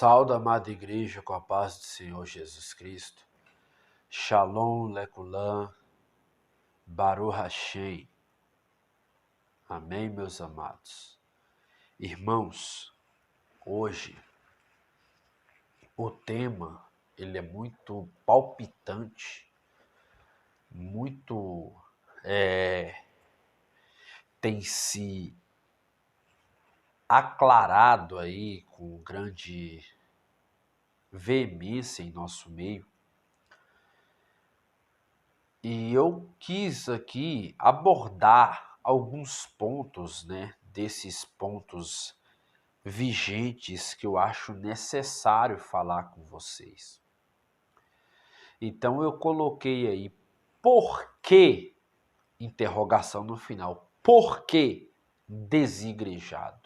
Saúde, amada igreja, com a paz do Senhor Jesus Cristo. Shalom, Lekulam, Baruch Hashem. Amém, meus amados. Irmãos, hoje o tema ele é muito palpitante, muito tem se aclarado aí com grande veemência em nosso meio. E eu quis aqui abordar alguns pontos, desses pontos vigentes que eu acho necessário falar com vocês. Então eu coloquei aí, por que? Interrogação no final. Por que desigrejado?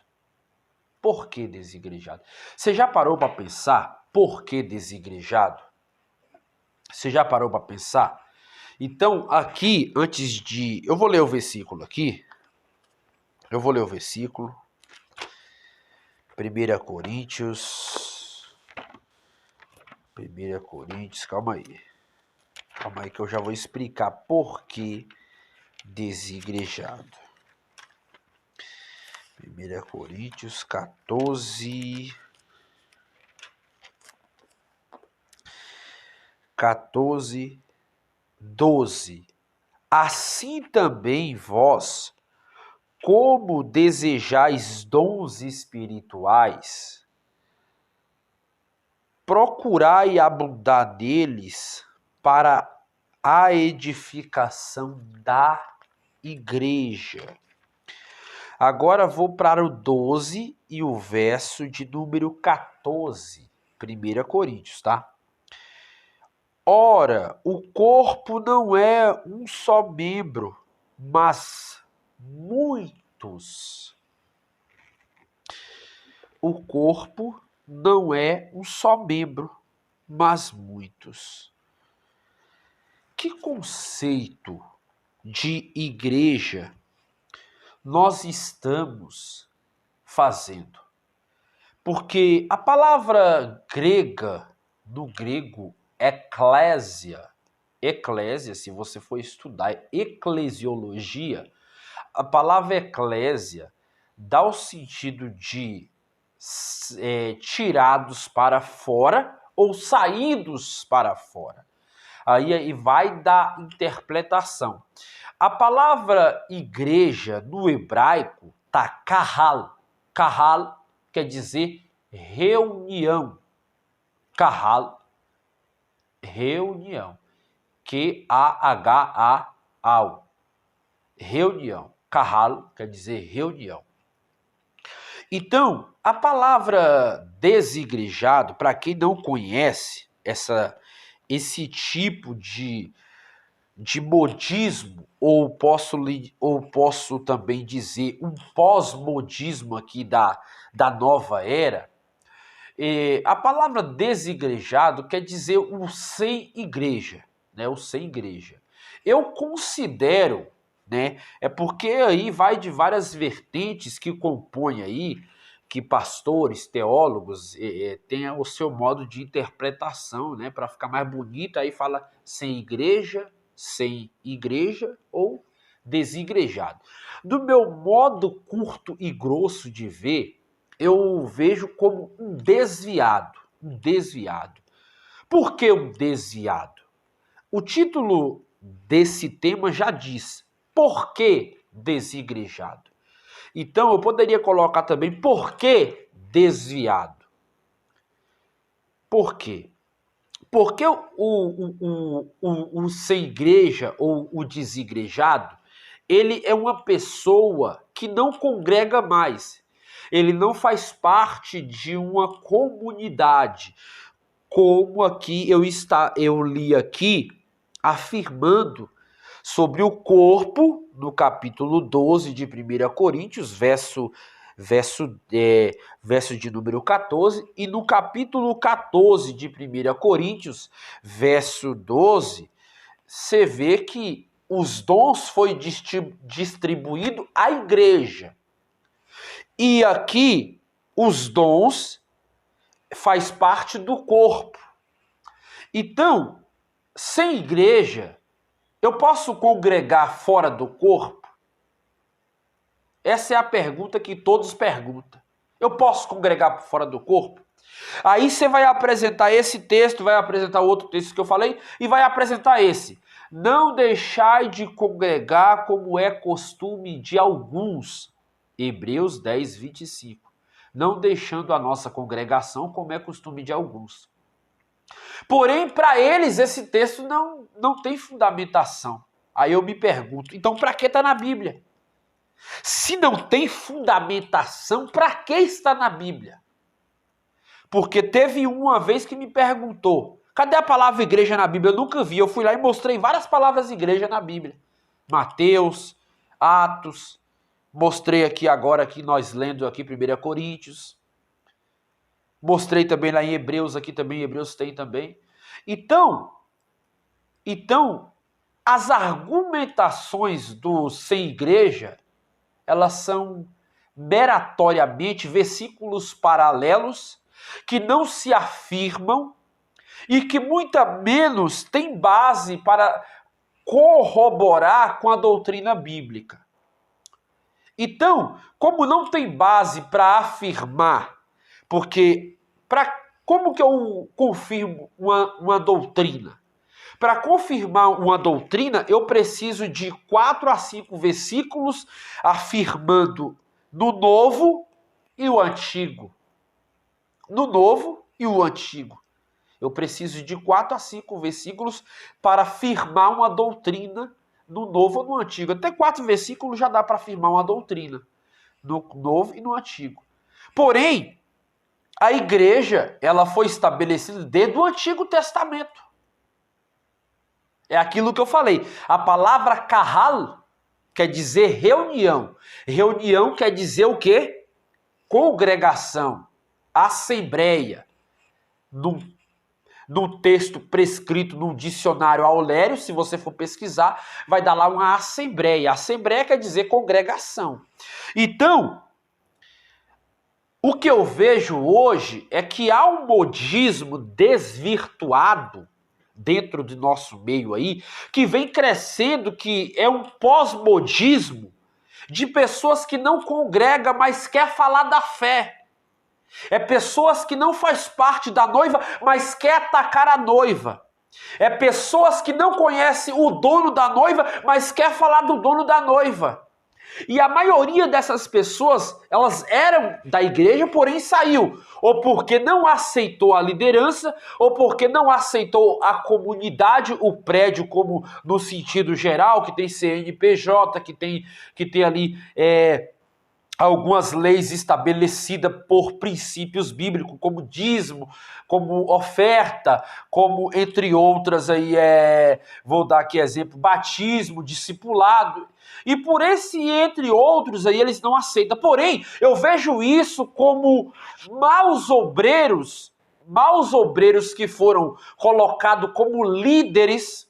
Por que desigrejado? Você já parou para pensar por que desigrejado? Você já parou para pensar? Então, aqui, antes de... Eu vou ler o versículo aqui. 1 Coríntios, calma aí. Calma aí que eu já vou explicar por que desigrejado. 1 Coríntios 14, 12. Assim também vós, como desejais dons espirituais, procurai abundar neles para a edificação da igreja. Agora vou para o 12 e o verso de número 14, 1 Coríntios, tá? Ora, o corpo não é um só membro, mas muitos. O corpo não é um só membro, mas muitos. Que conceito de igreja nós estamos fazendo? Porque a palavra grega, no grego, eclésia, se você for estudar eclesiologia, a palavra eclésia dá o sentido de tirados para fora ou saídos para fora. Aí vai da interpretação. A palavra igreja no hebraico tá kahal. Kahal quer dizer reunião. Kahal, reunião. K-A-H-A-L. Reunião. Kahal quer dizer reunião. Então, a palavra desigrejado, para quem não conhece esse tipo de modismo, ou posso também dizer um pós-modismo aqui da nova era, a palavra desigrejado quer dizer o sem igreja, o sem igreja. Eu considero, é porque aí vai de várias vertentes que compõem aí, que pastores, teólogos têm o seu modo de interpretação, para ficar mais bonito, aí fala sem igreja ou desigrejado. Do meu modo curto e grosso de ver, eu vejo como um desviado. Por que um desviado? O título desse tema já diz, por que desigrejado? Então eu poderia colocar também, por que desviado? Por quê? Porque o sem igreja ou o desigrejado, ele é uma pessoa que não congrega mais. Ele não faz parte de uma comunidade. Como aqui eu li aqui, afirmando sobre o corpo, no capítulo 12 de 1 Coríntios, verso de número 14, e no capítulo 14 de 1 Coríntios, verso 12, você vê que os dons foi distribuído à igreja. E aqui, os dons, faz parte do corpo. Então, sem igreja, eu posso congregar fora do corpo? Essa é a pergunta que todos perguntam. Eu posso congregar fora do corpo? Aí você vai apresentar esse texto, vai apresentar outro texto que eu falei e vai apresentar esse. Não deixai de congregar como é costume de alguns. Hebreus 10, 25. Não deixando a nossa congregação como é costume de alguns. Porém, para eles, esse texto não tem fundamentação. Aí eu me pergunto, então para que está na Bíblia? Se não tem fundamentação, para que está na Bíblia? Porque teve uma vez que me perguntou, cadê a palavra igreja na Bíblia? Eu nunca vi. Eu fui lá e mostrei várias palavras igreja na Bíblia. Mateus, Atos, mostrei aqui agora, aqui nós lendo aqui 1 Coríntios. Mostrei também lá em Hebreus, aqui também, Hebreus tem também. Então, as argumentações do sem igreja, elas são meritoriamente versículos paralelos que não se afirmam e que muito menos têm base para corroborar com a doutrina bíblica. Então, como não tem base para afirmar, porque como que eu confirmo uma doutrina? Para confirmar uma doutrina, eu preciso de 4 a 5 versículos afirmando no Novo e o Antigo. No Novo e o Antigo. Eu preciso de 4 a 5 versículos para afirmar uma doutrina no Novo ou no Antigo. Até 4 versículos já dá para afirmar uma doutrina no Novo e no Antigo. Porém, a igreja, ela foi estabelecida desde o Antigo Testamento. É aquilo que eu falei. A palavra kahal quer dizer reunião. Reunião quer dizer o quê? Congregação, assembleia. No texto prescrito no dicionário Aulério, se você for pesquisar, vai dar lá uma assembleia. Assembleia quer dizer congregação. Então, o que eu vejo hoje é que há um modismo desvirtuado dentro do nosso meio aí, que vem crescendo, que é um pós-modismo de pessoas que não congregam, mas quer falar da fé. É pessoas que não faz parte da noiva, mas quer atacar a noiva. É pessoas que não conhecem o dono da noiva, mas quer falar do dono da noiva. E a maioria dessas pessoas, elas eram da igreja, porém saiu. Ou porque não aceitou a liderança, ou porque não aceitou a comunidade, o prédio como no sentido geral, que tem CNPJ, que tem ali algumas leis estabelecidas por princípios bíblicos, como dízimo, como oferta, como entre outras aí, vou dar aqui exemplo, batismo, discipulado. E por esse entre outros aí eles não aceitam. Porém, eu vejo isso como maus obreiros que foram colocados como líderes,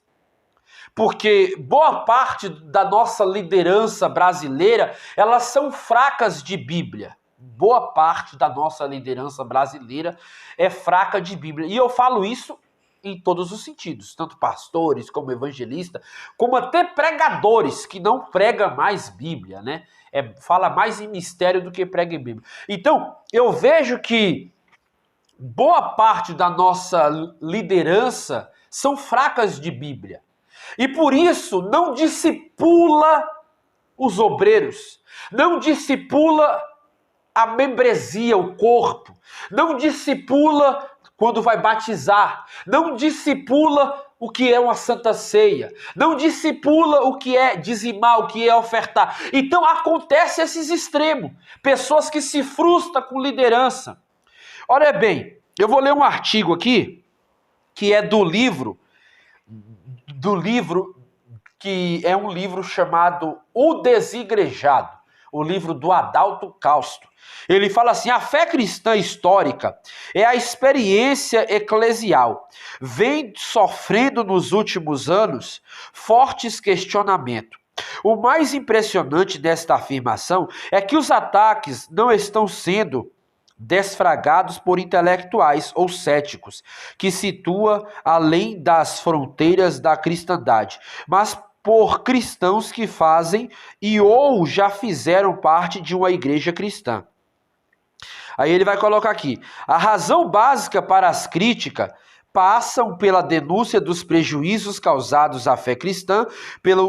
porque boa parte da nossa liderança brasileira, elas são fracas de Bíblia. Boa parte da nossa liderança brasileira é fraca de Bíblia. E eu falo isso em todos os sentidos, tanto pastores como evangelistas, como até pregadores que não pregam mais Bíblia, né? Fala mais em mistério do que prega em Bíblia. Então, eu vejo que boa parte da nossa liderança são fracas de Bíblia. E por isso não discipula os obreiros, não discipula a membresia, o corpo, não discipula quando vai batizar, não discipula o que é uma santa ceia, não discipula o que é dizimar, o que é ofertar. Então acontece esses extremos, pessoas que se frustram com liderança. Olha bem, eu vou ler um artigo aqui, que é do livro que é um livro chamado O Desigrejado, o livro do Adalto Castro. Ele fala assim: a fé cristã histórica é a experiência eclesial. Vem sofrendo nos últimos anos fortes questionamentos. O mais impressionante desta afirmação é que os ataques não estão sendo desfragados por intelectuais ou céticos, que situa além das fronteiras da cristandade, mas por cristãos que fazem e ou já fizeram parte de uma igreja cristã. Aí ele vai colocar aqui: a razão básica para as críticas passam pela denúncia dos prejuízos causados à fé cristã, pela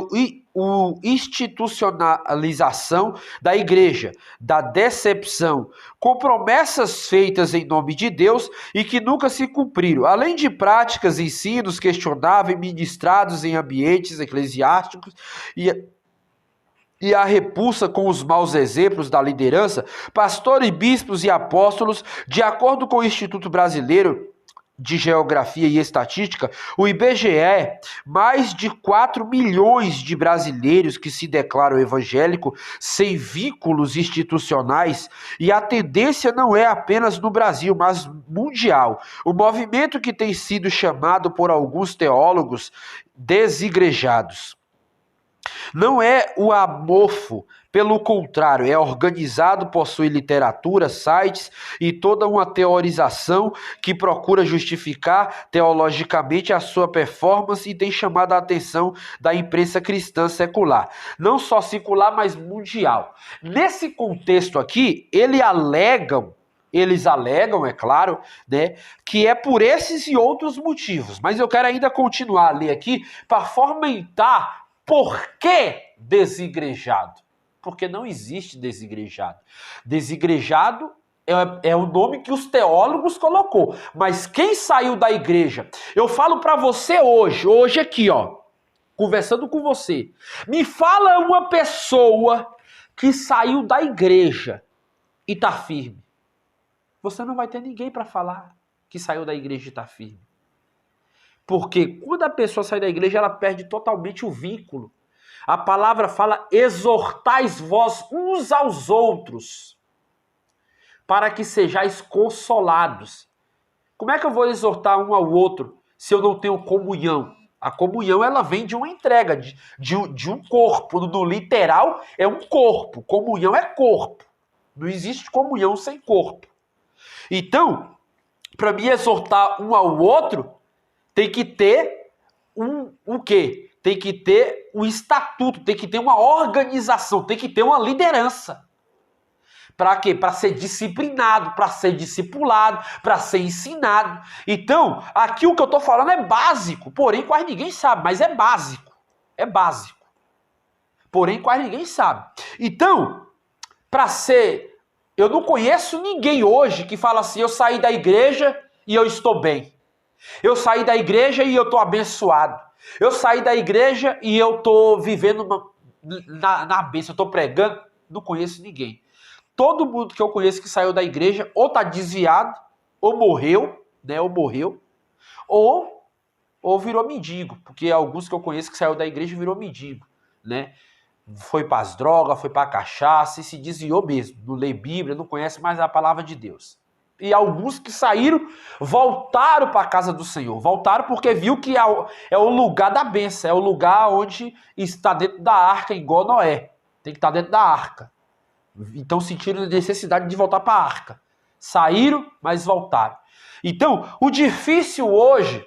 institucionalização da igreja, da decepção, com promessas feitas em nome de Deus e que nunca se cumpriram, além de práticas e ensinos questionáveis ministrados em ambientes eclesiásticos e a repulsa com os maus exemplos da liderança, pastores, bispos e apóstolos, de acordo com o Instituto Brasileiro de Geografia e Estatística, o IBGE, mais de 4 milhões de brasileiros que se declaram evangélicos sem vínculos institucionais, e a tendência não é apenas no Brasil, mas mundial. O movimento que tem sido chamado por alguns teólogos desigrejados. Não é o amorfo, pelo contrário, é organizado, possui literatura, sites e toda uma teorização que procura justificar teologicamente a sua performance e tem chamado a atenção da imprensa cristã secular. Não só secular, mas mundial. Nesse contexto aqui, eles alegam, é claro, né, que é por esses e outros motivos. Mas eu quero ainda continuar a ler aqui para fomentar por que desigrejado. Porque não existe desigrejado. Desigrejado é o nome que os teólogos colocou. Mas quem saiu da igreja? Eu falo para você hoje aqui, ó, conversando com você. Me fala uma pessoa que saiu da igreja e tá firme. Você não vai ter ninguém para falar que saiu da igreja e tá firme. Porque quando a pessoa sai da igreja, ela perde totalmente o vínculo. A palavra fala: exortais vós uns aos outros, para que sejais consolados. Como é que eu vou exortar um ao outro se eu não tenho comunhão? A comunhão, ela vem de uma entrega, de um corpo. No literal, é um corpo. Comunhão é corpo. Não existe comunhão sem corpo. Então, para mim exortar um ao outro, tem que ter o quê? Tem que ter um estatuto, tem que ter uma organização, tem que ter uma liderança. Para quê? Para ser disciplinado, para ser discipulado, para ser ensinado. Então, aqui o que eu estou falando é básico, porém quase ninguém sabe, mas é básico. É básico. Porém quase ninguém sabe. Então, para ser... Eu não conheço ninguém hoje que fala assim: eu saí da igreja e eu estou bem. Eu saí da igreja e eu estou abençoado. Eu saí da igreja e eu estou vivendo na bênção, eu estou pregando. Não conheço ninguém. Todo mundo que eu conheço que saiu da igreja ou está desviado, ou morreu, né? Ou virou mendigo. Porque alguns que eu conheço que saiu da igreja virou mendigo, né? Foi para as drogas, foi para a cachaça e se desviou mesmo. Não lê Bíblia, não conhece mais a palavra de Deus. E alguns que saíram, voltaram para a casa do Senhor. Voltaram porque viu que é o lugar da bênção, é o lugar onde está dentro da arca, igual Noé. Tem que estar dentro da arca. Então sentiram a necessidade de voltar para a arca. Saíram, mas voltaram. Então, o difícil hoje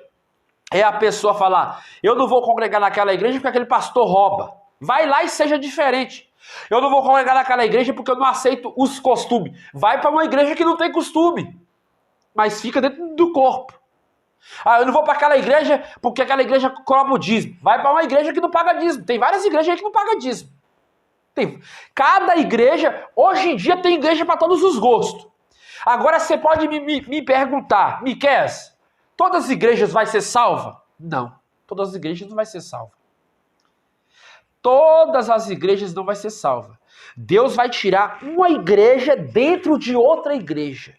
é a pessoa falar: eu não vou congregar naquela igreja porque aquele pastor rouba. Vai lá e seja diferente. Eu não vou congregar naquela igreja porque eu não aceito os costumes. Vai para uma igreja que não tem costume, mas fica dentro do corpo. Ah, eu não vou para aquela igreja porque aquela igreja cobra o dízimo. Vai para uma igreja que não paga dízimo. Tem várias igrejas aí que não pagam dízimo. Cada igreja, hoje em dia tem igreja para todos os gostos. Agora você pode me perguntar: Miqueias, todas as igrejas vai ser salva? Não, todas as igrejas não vai ser salva. Todas as igrejas não vai ser salva. Deus vai tirar uma igreja dentro de outra igreja.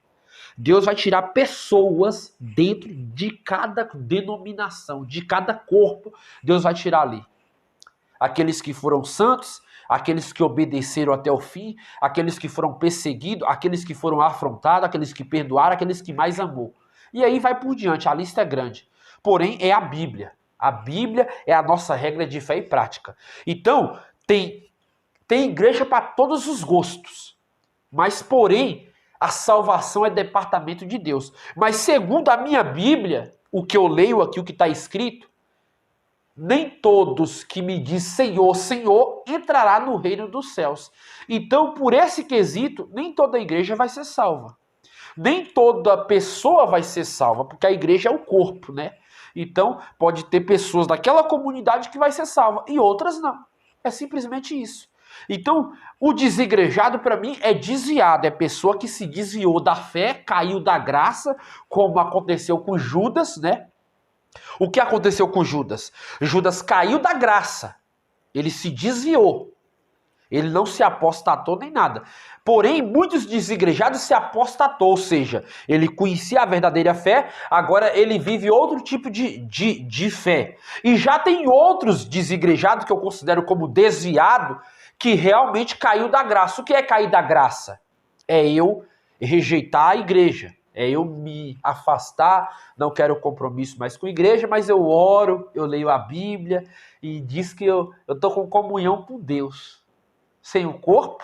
Deus vai tirar pessoas dentro de cada denominação, de cada corpo. Deus vai tirar ali. Aqueles que foram santos, aqueles que obedeceram até o fim, aqueles que foram perseguidos, aqueles que foram afrontados, aqueles que perdoaram, aqueles que mais amou. E aí vai por diante, a lista é grande. Porém, é a Bíblia. A Bíblia é a nossa regra de fé e prática. Então, tem igreja para todos os gostos. Mas, porém, a salvação é departamento de Deus. Mas segundo a minha Bíblia, o que eu leio aqui, o que está escrito, nem todos que me diz Senhor, Senhor, entrará no reino dos céus. Então, por esse quesito, nem toda igreja vai ser salva. Nem toda pessoa vai ser salva, porque a igreja é o corpo, né? Então, pode ter pessoas daquela comunidade que vai ser salva e outras não. É simplesmente isso. Então, o desigrejado para mim é desviado, é pessoa que se desviou da fé, caiu da graça, como aconteceu com Judas, né? O que aconteceu com Judas? Judas caiu da graça, ele se desviou, ele não se apostatou nem nada. Porém, muitos desigrejados se apostatou, ou seja, ele conhecia a verdadeira fé, agora ele vive outro tipo de fé. E já tem outros desigrejados que eu considero como desviado, que realmente caiu da graça. O que é cair da graça? É eu rejeitar a igreja. É eu me afastar, não quero compromisso mais com a igreja, mas eu oro, eu leio a Bíblia e diz que eu estou com comunhão com Deus. Sem o corpo?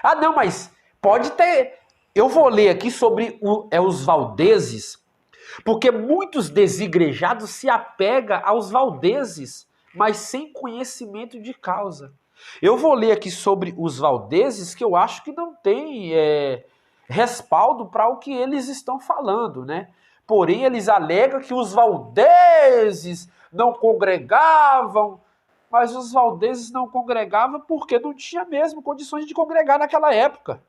Ah, não, mas pode ter. Eu vou ler aqui sobre os valdeses, porque muitos desigrejados se apegam aos valdeses, mas sem conhecimento de causa. Eu vou ler aqui sobre os valdeses, que eu acho que não tem respaldo para o que eles estão falando, né? Porém, eles alegam que os valdeses não congregavam, mas os valdeses não congregavam porque não tinha mesmo condições de congregar naquela época.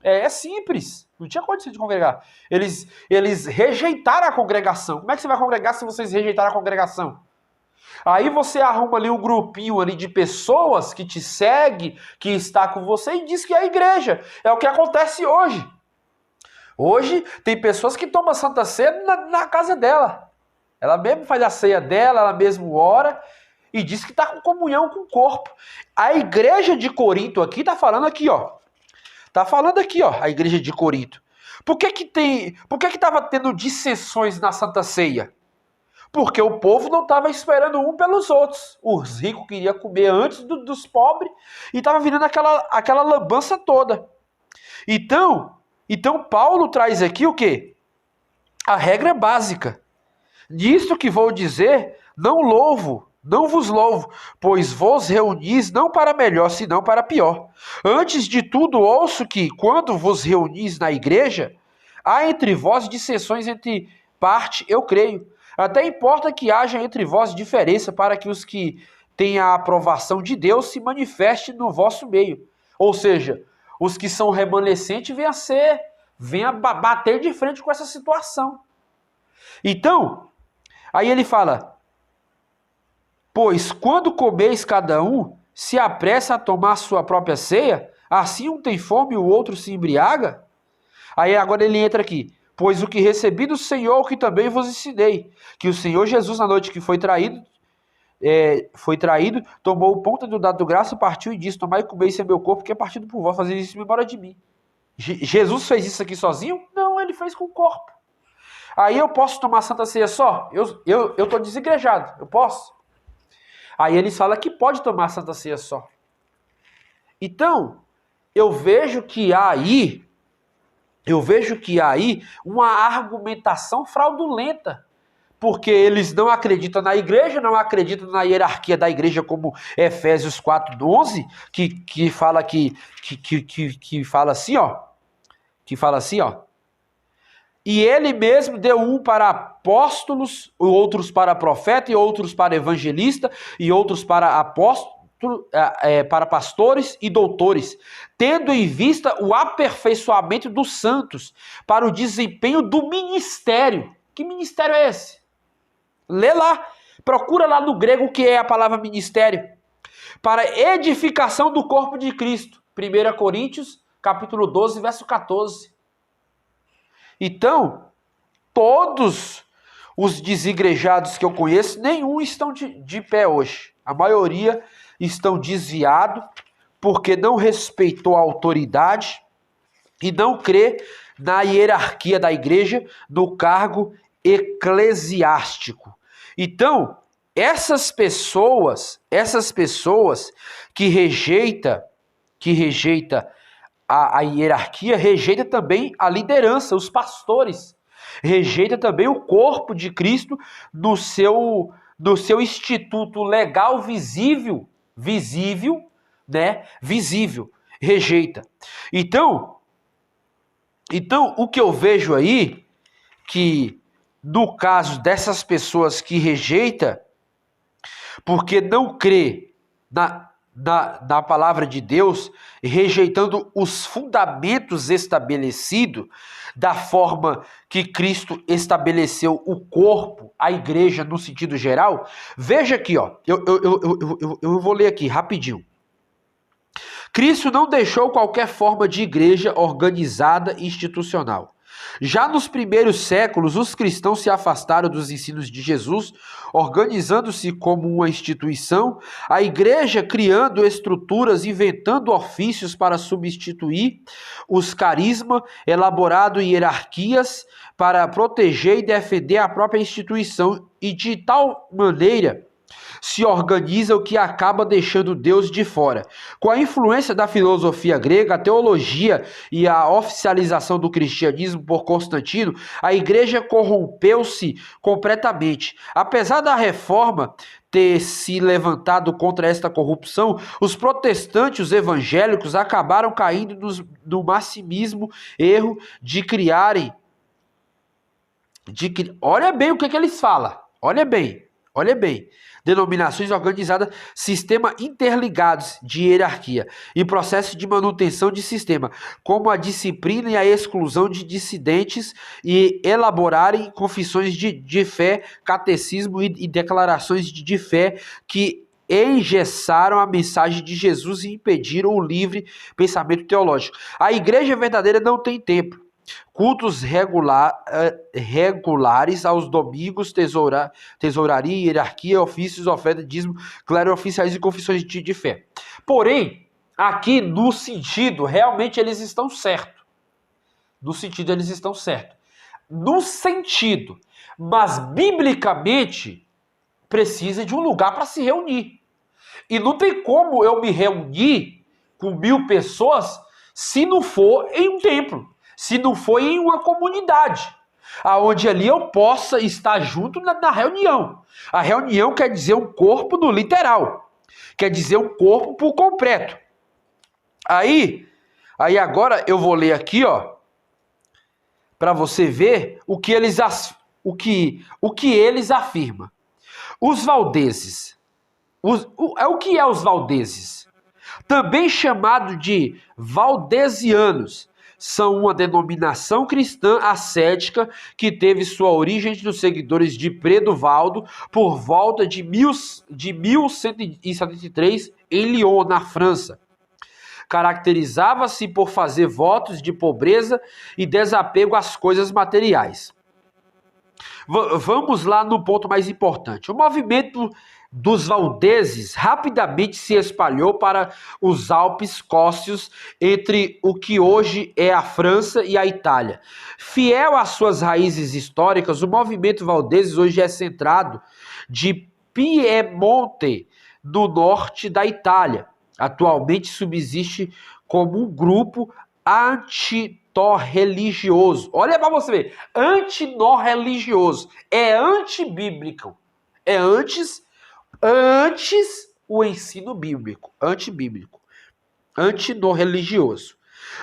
É simples, não tinha condição de congregar. Eles rejeitaram a congregação. Como é que você vai congregar se vocês rejeitaram a congregação? Aí você arruma ali um grupinho ali de pessoas que te segue, que está com você e diz que é a igreja. É o que acontece hoje. Hoje tem pessoas que tomam Santa Ceia na casa dela. Ela mesmo faz a ceia dela, ela mesmo ora e diz que está com comunhão com o corpo. A igreja de Corinto aqui está falando aqui, ó. Está falando aqui, ó, a igreja de Corinto. Por que estava tendo dissensões na Santa Ceia? Porque o povo não estava esperando um pelos outros. Os ricos queriam comer antes dos pobres e estava virando aquela lambança toda. Então Paulo traz aqui o quê? A regra básica. Nisto que vou dizer, não vos louvo, pois vos reunis não para melhor, senão para pior. Antes de tudo, ouço que, quando vos reunis na igreja, há entre vós dissensões entre parte, eu creio. Até importa que haja entre vós diferença, para que os que têm a aprovação de Deus se manifestem no vosso meio. Ou seja, os que são remanescentes venham bater de frente com essa situação. Então, aí ele fala, pois quando comeis cada um, se apressa a tomar sua própria ceia, assim um tem fome e o outro se embriaga? Aí agora ele entra aqui, pois o que recebi do Senhor, que também vos ensinei, que o Senhor Jesus, na noite que foi traído, tomou o pão tendo dado graça, partiu e disse, tomai e comei, esse é meu corpo, que é partido por vós, fazer isso em memória de mim. Jesus fez isso aqui sozinho? Não, ele fez com o corpo. Aí eu posso tomar Santa Ceia só? Eu estou desigrejado, eu posso? Aí eles falam que pode tomar Santa Ceia só. Então, eu vejo que há aí uma argumentação fraudulenta, porque eles não acreditam na igreja, não acreditam na hierarquia da igreja, como Efésios 4:11, que fala assim, ó. E ele mesmo deu um para apóstolos, outros para profeta, e outros para evangelista, e outros para para pastores e doutores, tendo em vista o aperfeiçoamento dos santos, para o desempenho do ministério. Que ministério é esse? Lê lá, procura lá no grego o que é a palavra ministério. Para edificação do corpo de Cristo. 1 Coríntios, capítulo 12, verso 14. Então, todos os desigrejados que eu conheço, nenhum estão de pé hoje. A maioria estão desviados porque não respeitou a autoridade e não crê na hierarquia da igreja, no cargo eclesiástico. Então, essas pessoas que rejeita a hierarquia, rejeita também a liderança, os pastores, rejeita também o corpo de Cristo no seu instituto legal visível, né? Visível, rejeita. Então o que eu vejo aí, que no caso dessas pessoas que rejeita, porque não crê na palavra de Deus, rejeitando os fundamentos estabelecidos da forma que Cristo estabeleceu o corpo, a igreja no sentido geral. Veja aqui, ó, eu vou ler aqui rapidinho. Cristo não deixou qualquer forma de igreja organizada e institucional. Já nos primeiros séculos, os cristãos se afastaram dos ensinos de Jesus, organizando-se como uma instituição, a igreja criando estruturas, inventando ofícios para substituir os carismas, elaborando hierarquias para proteger e defender a própria instituição, e de tal maneira se organiza o que acaba deixando Deus de fora. Com a influência da filosofia grega, a teologia e a oficialização do cristianismo por Constantino, a igreja corrompeu-se completamente. Apesar da reforma ter se levantado contra esta corrupção, os protestantes, os evangélicos, acabaram caindo no maximismo erro de criarem. Olha bem o que eles falam. Olha bem. Denominações organizadas, sistema interligados de hierarquia e processo de manutenção de sistema, como a disciplina e a exclusão de dissidentes, e elaborarem confissões de fé, catecismo e declarações de fé que engessaram a mensagem de Jesus e impediram o livre pensamento teológico. A igreja verdadeira não tem templo. Cultos regulares aos domingos, tesouraria, hierarquia, ofícios, oferta, dízimo, clero oficiais e confissões de fé. Porém, aqui no sentido, realmente eles estão certos. Mas biblicamente precisa de um lugar para se reunir. E não tem como eu me reunir com 1000 pessoas se não for em um templo. Se não for em uma comunidade, aonde ali eu possa estar junto na reunião. A reunião quer dizer um corpo no literal, quer dizer um corpo por completo. Aí agora eu vou ler aqui, ó, para você ver o que eles afirmam. Os valdeses. O que é os valdeses? Também chamado de valdesianos. São uma denominação cristã ascética que teve sua origem nos seguidores de Predovaldo por volta de 1173 em Lyon, na França. Caracterizava-se por fazer votos de pobreza e desapego às coisas materiais. Vamos lá no ponto mais importante. O movimento dos valdeses rapidamente se espalhou para os Alpes escócios, entre o que hoje é a França e a Itália. Fiel às suas raízes históricas, o movimento valdeses hoje é centrado de Piemonte, no norte da Itália. Atualmente subsiste como um grupo antinorreligioso. Olha para você ver, antinorreligioso, é antibíblico, é antes o ensino bíblico, antinorreligioso.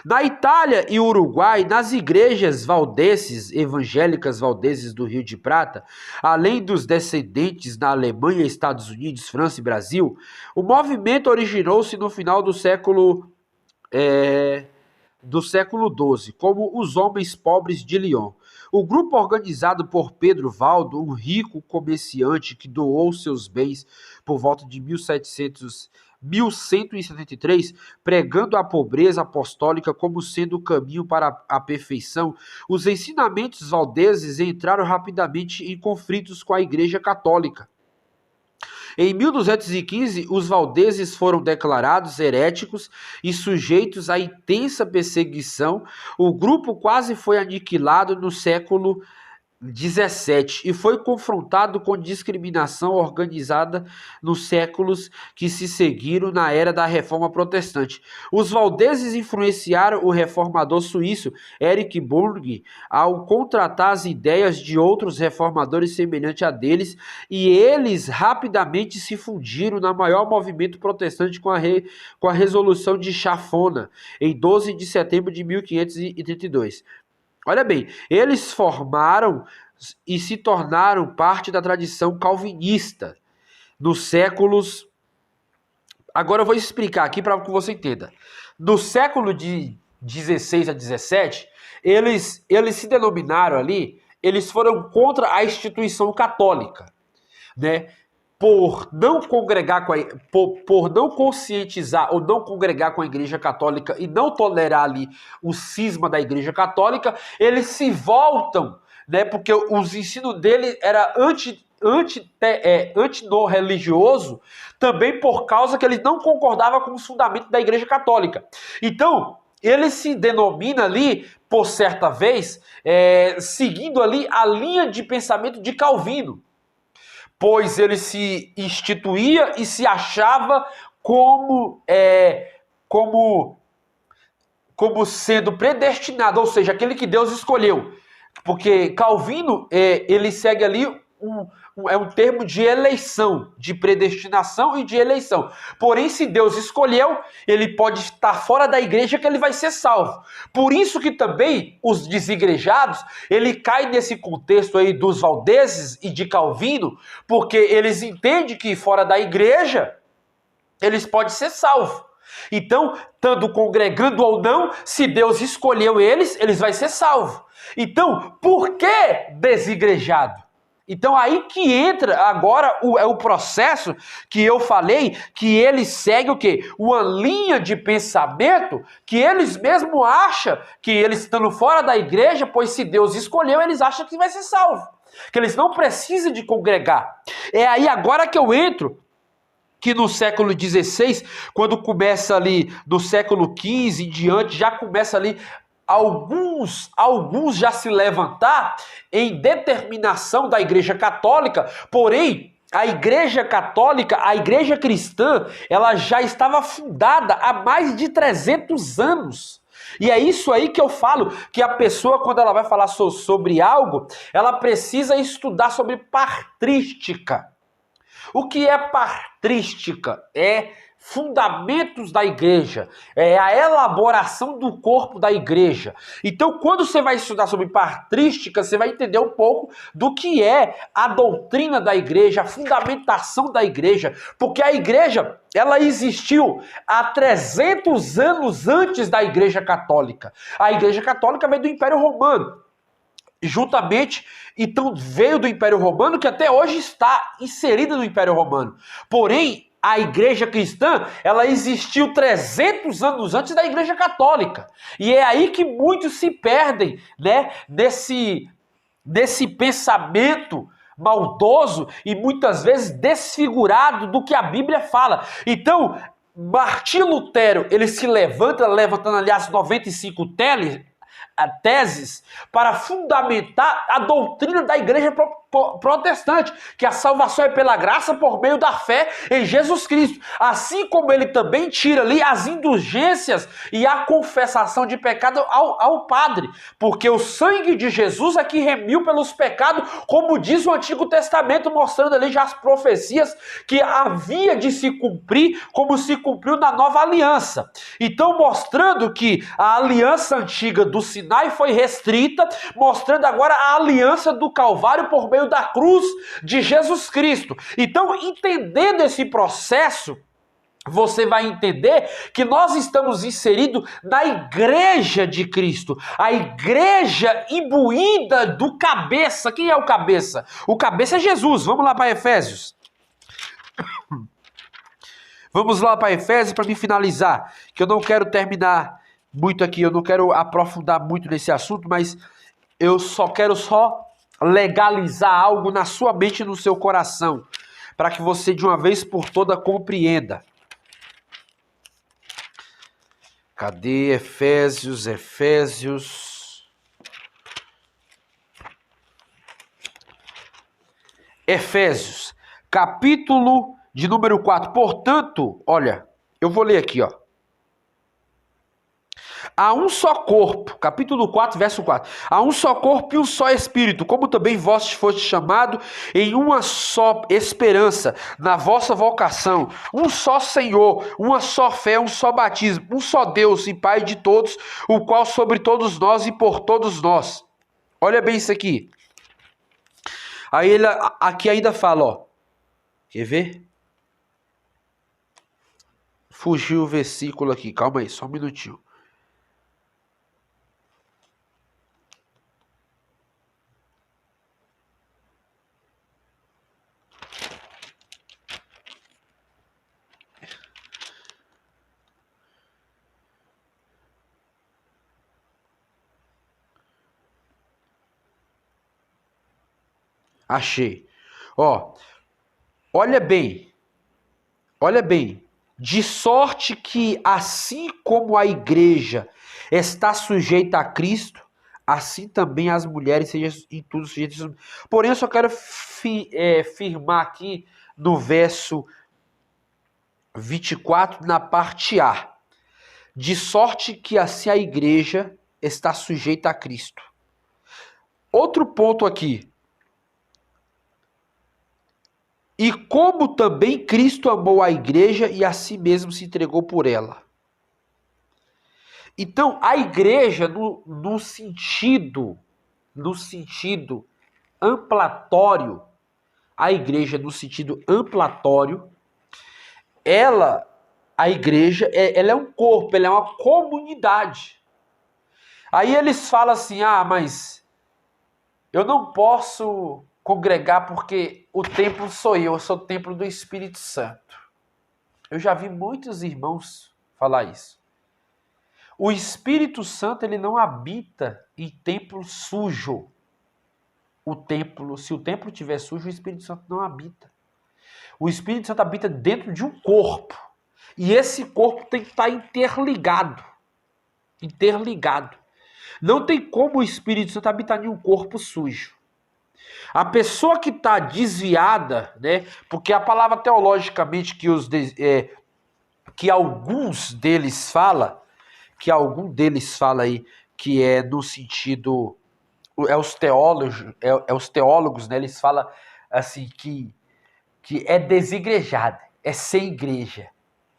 Na Itália e Uruguai, nas igrejas valdeses, evangélicas valdeses do Rio de Prata, além dos descendentes na Alemanha, Estados Unidos, França e Brasil, o movimento originou-se no final do século XII, como os Homens Pobres de Lyon. O grupo, organizado por Pedro Valdo, um rico comerciante que doou seus bens por volta de 1173, pregando a pobreza apostólica como sendo o caminho para a perfeição, os ensinamentos valdeses entraram rapidamente em conflitos com a Igreja Católica. Em 1215, os valdeses foram declarados heréticos e sujeitos a intensa perseguição. O grupo quase foi aniquilado no século 17, e foi confrontado com discriminação organizada nos séculos que se seguiram na era da Reforma Protestante. Os valdeses influenciaram o reformador suíço Erich Burg ao contratar as ideias de outros reformadores semelhantes a deles, e eles rapidamente se fundiram no maior movimento protestante com a Resolução de Chafona, em 12 de setembro de 1532. Olha bem, eles formaram e se tornaram parte da tradição calvinista nos séculos. Agora eu vou explicar aqui para que você entenda. No século de 16 a 17, eles se denominaram ali, eles foram contra a instituição católica, né? Por não congregar por não conscientizar ou não congregar com a Igreja Católica e não tolerar ali o cisma da Igreja Católica, eles se voltam, né? Porque os ensinos dele era anti-religioso, também por causa que ele não concordava com os fundamentos da Igreja Católica. Então, ele se denomina ali, por certa vez, seguindo ali a linha de pensamento de Calvino, pois ele se instituía e se achava como sendo predestinado, ou seja, aquele que Deus escolheu. Porque Calvino, ele segue ali um termo de eleição, de predestinação e de eleição. Porém, se Deus escolheu, ele pode estar fora da igreja que ele vai ser salvo. Por isso que também os desigrejados, ele cai nesse contexto aí dos valdeses e de Calvino, porque eles entendem que fora da igreja, eles podem ser salvos. Então, tanto congregando ou não, se Deus escolheu eles, eles vão ser salvos. Então, por que desigrejado? Então, aí que entra agora o processo que eu falei, que eles seguem o quê? Uma linha de pensamento que eles mesmos acham que eles estando fora da igreja, pois se Deus escolheu, eles acham que vai ser salvo. Que eles não precisam de congregar. É aí agora que eu entro, que no século XVI, quando começa ali, do século XV em diante, já começa ali alguns já se levantar em determinação da Igreja Católica, porém, a Igreja Católica, a Igreja Cristã, ela já estava fundada há mais de 300 anos. E é isso aí que eu falo, que a pessoa, quando ela vai falar sobre algo, ela precisa estudar sobre patrística. O que é patrística? É fundamentos da igreja, é a elaboração do corpo da igreja. Então, quando você vai estudar sobre patrística, você vai entender um pouco do que é a doutrina da igreja, a fundamentação da igreja, porque a igreja, ela existiu há 300 anos antes da Igreja Católica. A Igreja Católica veio do Império Romano. Juntamente, então veio do Império Romano, que até hoje está inserida no Império Romano. Porém, a igreja cristã, ela existiu 300 anos antes da Igreja Católica. E é aí que muitos se perdem, né, desse pensamento maldoso e muitas vezes desfigurado do que a Bíblia fala. Então, Martinho Lutero, ele se levantando aliás 95 teses para fundamentar a doutrina da igreja protestante, que a salvação é pela graça por meio da fé em Jesus Cristo. Assim como ele também tira ali as indulgências e a confessação de pecado ao Padre, porque o sangue de Jesus é que remiu pelos pecados, como diz o Antigo Testamento, mostrando ali já as profecias que havia de se cumprir, como se cumpriu na nova aliança. Então, mostrando que a aliança antiga do Sinai foi restrita, mostrando agora a aliança do Calvário por meio da cruz de Jesus Cristo. Então, entendendo esse processo, você vai entender que nós estamos inseridos na igreja de Cristo, a igreja imbuída do cabeça. Quem é o cabeça? O cabeça é Jesus. Vamos lá para Efésios. Vamos lá para Efésios para me finalizar, que eu não quero terminar muito aqui, eu não quero aprofundar muito nesse assunto, mas eu quero legalizar algo na sua mente e no seu coração, para que você de uma vez por toda compreenda. Cadê Efésios? Efésios, capítulo de número 4. Portanto, olha, eu vou ler aqui, ó. Há um só corpo, capítulo 4, verso 4. Há um só corpo e um só espírito, como também vós foste chamado em uma só esperança, na vossa vocação. Um só Senhor, uma só fé, um só batismo, um só Deus e Pai de todos, o qual sobre todos nós e por todos nós. Olha bem isso aqui. Aí ele aqui ainda fala, ó. Quer ver? Fugiu o versículo aqui, calma aí, só um minutinho. Achei. Ó, olha bem. Olha bem. De sorte que assim como a igreja está sujeita a Cristo, assim também as mulheres sejam em tudo sujeitas. Porém, eu só quero firmar aqui no verso 24, na parte A. De sorte que assim a igreja está sujeita a Cristo. Outro ponto aqui. E como também Cristo amou a igreja e a si mesmo se entregou por ela. Então, a igreja, no sentido amplatório, a igreja no sentido amplatório, a igreja, ela é um corpo, ela é uma comunidade. Aí eles falam assim, mas eu não posso congregar porque o templo sou eu sou o templo do Espírito Santo. Eu já vi muitos irmãos falar isso. O Espírito Santo, ele não habita em templo sujo. Se o templo estiver sujo, o Espírito Santo não habita. O Espírito Santo habita dentro de um corpo. E esse corpo tem que estar interligado. Interligado. Não tem como o Espírito Santo habitar em um corpo sujo. A pessoa que está desviada, né? Porque a palavra teologicamente que alguns deles fala, aí, que é no sentido, os teólogos, né? Eles falam assim que é desigrejado, é sem igreja,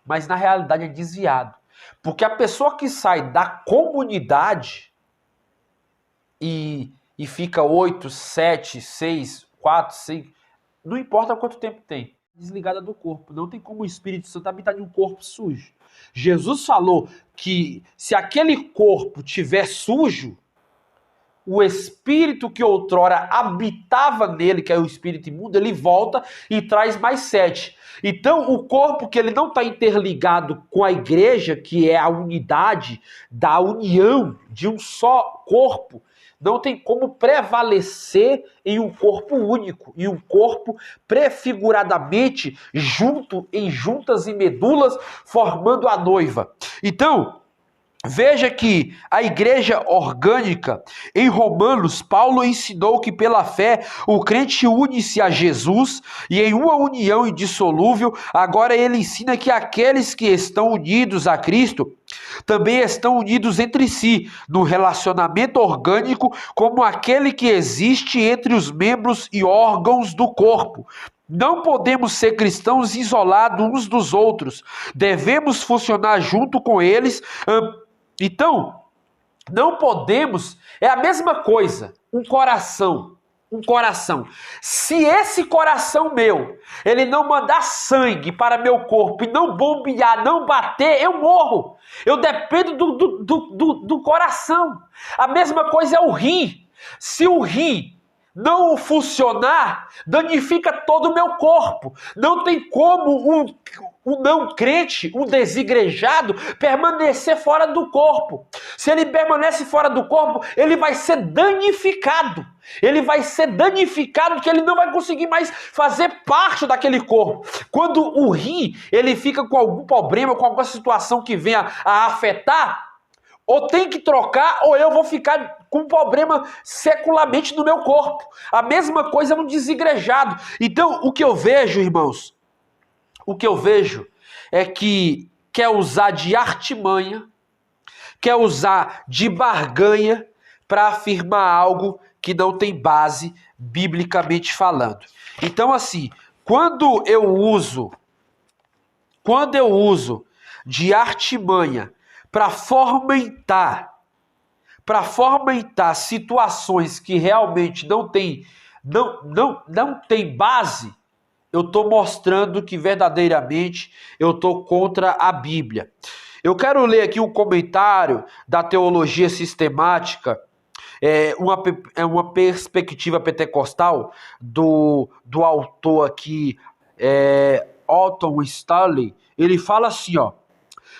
mas na realidade é desviado, porque a pessoa que sai da comunidade e fica 8, 7, 6, 4, 5, não importa quanto tempo tem, desligada do corpo. Não tem como o Espírito Santo habitar em um corpo sujo. Jesus falou que se aquele corpo tiver sujo, o espírito que outrora habitava nele, que é o espírito imundo, ele volta e traz mais 7. Então, o corpo que ele não está interligado com a igreja, que é a unidade da união de um só corpo, não tem como prevalecer em um corpo único, em um corpo prefiguradamente em juntas e medulas, formando a noiva. Então, veja que a igreja orgânica, em Romanos, Paulo ensinou que pela fé o crente une-se a Jesus e em uma união indissolúvel. Agora ele ensina que aqueles que estão unidos a Cristo também estão unidos entre si, no relacionamento orgânico, como aquele que existe entre os membros e órgãos do corpo. Não podemos ser cristãos isolados uns dos outros, devemos funcionar junto com eles. Então, não podemos, é a mesma coisa, um coração. Se esse coração meu, ele não mandar sangue para meu corpo e não bombear, não bater, eu morro. Eu dependo do coração. A mesma coisa é o rim. Se o rim não funcionar, danifica todo o meu corpo. Não tem como um não crente, um desigrejado, permanecer fora do corpo. Se ele permanece fora do corpo, ele vai ser danificado. Ele vai ser danificado porque ele não vai conseguir mais fazer parte daquele corpo. Quando o rim, ele fica com algum problema, com alguma situação que venha a afetar, Ou tem que trocar, ou eu vou ficar com problema secularmente no meu corpo. A mesma coisa no desigrejado. Então, o que eu vejo, irmãos, o que eu vejo é que quer usar de artimanha, quer usar de barganha para afirmar algo que não tem base biblicamente falando. Então, assim, quando eu uso de artimanha para fomentar situações que realmente não tem base, eu estou mostrando que verdadeiramente eu estou contra a Bíblia. Eu quero ler aqui um comentário da teologia sistemática, uma perspectiva pentecostal do autor aqui, Alton Stanley. Ele fala assim, ó: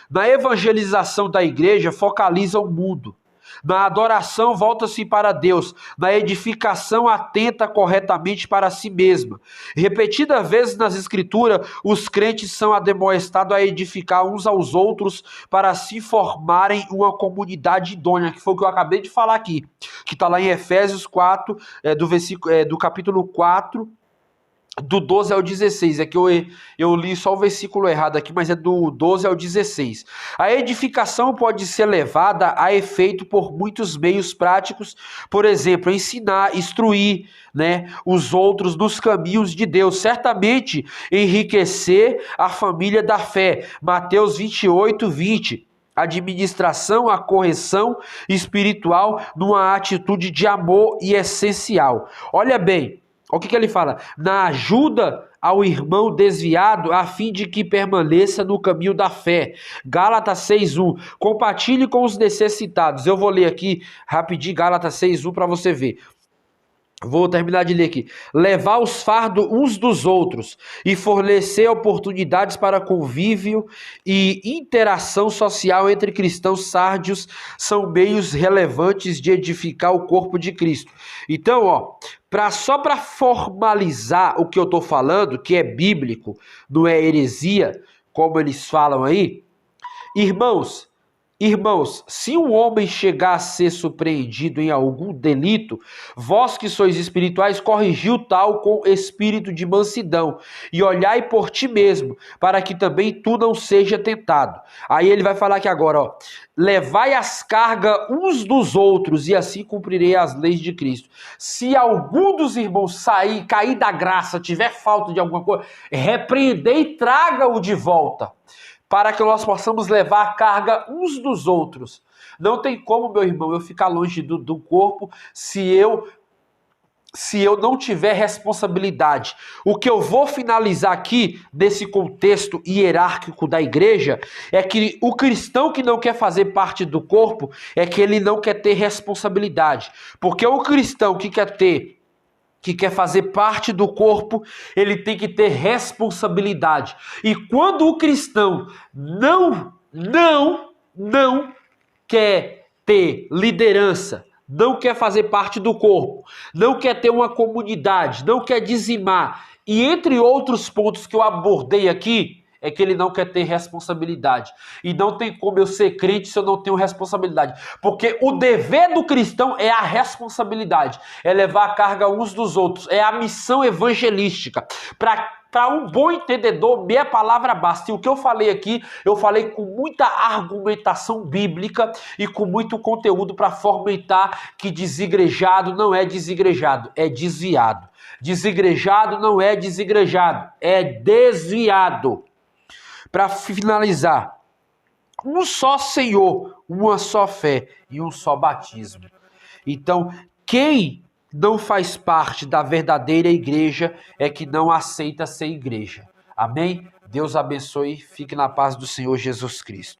na evangelização da igreja focaliza o mundo. Na adoração volta-se para Deus. Na edificação atenta corretamente para si mesma. Repetidas vezes nas escrituras, os crentes são admoestados a edificar uns aos outros para se formarem uma comunidade idônea, que foi o que eu acabei de falar aqui, que está lá em Efésios 4, do capítulo 4, do 12 ao 16, é que eu li só o versículo errado aqui, mas é do 12 ao 16. A edificação pode ser levada a efeito por muitos meios práticos, por exemplo, ensinar, instruir, né, os outros nos caminhos de Deus, certamente enriquecer a família da fé. Mateus 28, 20. Administração, a correção espiritual numa atitude de amor e essencial. Olha bem, o que ele fala? Na ajuda ao irmão desviado, a fim de que permaneça no caminho da fé. Gálatas 6:1. Compartilhe com os necessitados. Eu vou ler aqui rapidinho Gálatas 6:1 para você ver. Vou terminar de ler aqui. Levar os fardos uns dos outros e fornecer oportunidades para convívio e interação social entre cristãos sárdios são meios relevantes de edificar o corpo de Cristo. Então, ó, só para formalizar o que eu estou falando, que é bíblico, não é heresia, como eles falam aí, irmãos, se um homem chegar a ser surpreendido em algum delito, vós que sois espirituais, corrigiu tal com espírito de mansidão, e olhai por ti mesmo, para que também tu não seja tentado. Aí ele vai falar aqui agora, ó: levai as cargas uns dos outros, e assim cumprirei as leis de Cristo. Se algum dos irmãos cair da graça, tiver falta de alguma coisa, repreendei e traga-o de volta, para que nós possamos levar a carga uns dos outros. Não tem como, meu irmão, eu ficar longe do corpo se eu não tiver responsabilidade. O que eu vou finalizar aqui, nesse contexto hierárquico da igreja, é que o cristão que não quer fazer parte do corpo, é que ele não quer ter responsabilidade. Porque o cristão que quer fazer parte do corpo, ele tem que ter responsabilidade. E quando o cristão não quer ter liderança, não quer fazer parte do corpo, não quer ter uma comunidade, não quer dizimar, e entre outros pontos que eu abordei aqui, é que ele não quer ter responsabilidade. E não tem como eu ser crente se eu não tenho responsabilidade. Porque o dever do cristão é a responsabilidade. É levar a carga uns dos outros. É a missão evangelística. Para um bom entendedor, meia palavra basta. E o que eu falei aqui, eu falei com muita argumentação bíblica e com muito conteúdo para fomentar que desigrejado não é desigrejado, é desviado. Desigrejado não é desigrejado, é desviado. Para finalizar, um só Senhor, uma só fé e um só batismo. Então, quem não faz parte da verdadeira igreja é que não aceita ser igreja. Amém? Deus abençoe. Fique na paz do Senhor Jesus Cristo.